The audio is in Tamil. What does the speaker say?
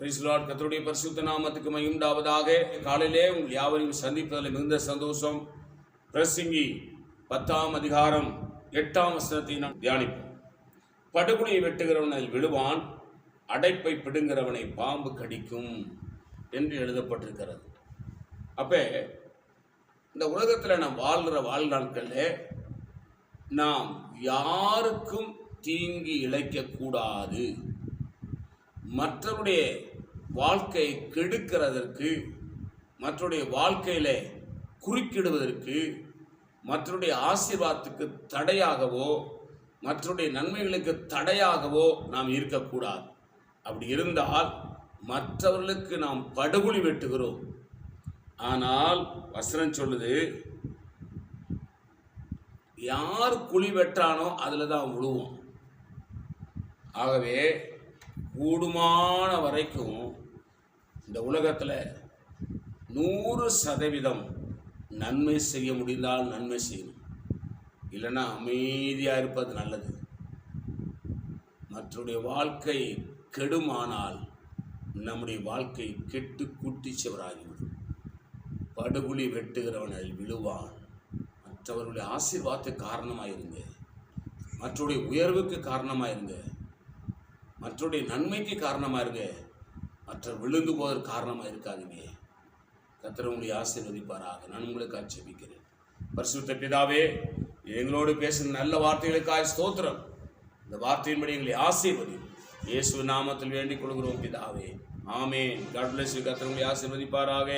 Praise the Lord. கர்த்தருடைய பரிசுத்த நாமத்துக்கு மகிமை உண்டாவதாக. காலையிலே உங்கள் யாவரையும் சந்திப்பதில் மிகுந்த சந்தோஷம். பிரசங்கி 10ஆம் அதிகாரம் 8ஆம் வசனத்தை நாம் தியானிப்போம். படுகுழியை வெட்டுகிறவனை விழுவான், அடைப்பை பிடுங்கிறவனை பாம்பு கடிக்கும் என்று எழுதப்பட்டிருக்கிறது. அப்போ இந்த உலகத்தில் நாம் வாழ்கிற வாழ்நாட்களில் நாம் யாருக்கும் தீங்கி இழைக்கக்கூடாது, மற்றவருடைய வாழ்க்கை கெடுக்கிறதற்கு, மற்றவருடைய வாழ்க்கையில் குறுக்கிடுவதற்கு, மற்றவருடைய ஆசீர்வாதத்துக்கு தடையாகவோ மற்றவருடைய நன்மைகளுக்கு தடையாகவோ நாம் இருக்கக்கூடாது. அப்படி இருந்தால் மற்றவர்களுக்கு நாம் படுகுழி வெட்டுகிறோம். ஆனால் வசனம் சொல்லுது, யார் குழி வெட்டானோ அதில் தான் விழுவோம். ஆகவே கூடுமான வரைக்கும் இந்த உலகத்தில் 100% நன்மை செய்ய முடிந்தால் நன்மை செய்யணும், இல்லைன்னா அமைதியாக இருப்பது நல்லது. மற்றவருடைய வாழ்க்கை கெடுமானால் நம்முடைய வாழ்க்கை கெட்டு குட்டிச்சவராகிவிடும். படுகுழி வெட்டுகிறவனை விழுவான். மற்றவர்களுடைய ஆசீர்வாதத்துக்கு காரணமாயிருங்க, மற்றவருடைய உயர்வுக்கு காரணமாயிருங்க, மற்றவருடைய நன்மைக்கு காரணமாயிருங்க, மற்ற விழுந்து போவதற்கு காரணமாக இருக்காதீங்க. கர்த்தர் உங்களை ஆசீர்வதிப்பாராக. நான் உங்களுக்கு ஆட்சேபிக்கிறேன். பரிசுத்த பிதாவே, எங்களோடு பேசும் நல்ல வார்த்தைகளுக்காக ஸ்தோத்திரம். இந்த வார்த்தையின்படி எங்களை ஆசீர்வதி. இயேசு நாமத்தில் வேண்டிக் கொள்கிறோம் பிதாவே, ஆமென். God bless you. கர்த்தர் உங்களை ஆசீர்வதிப்பாராக.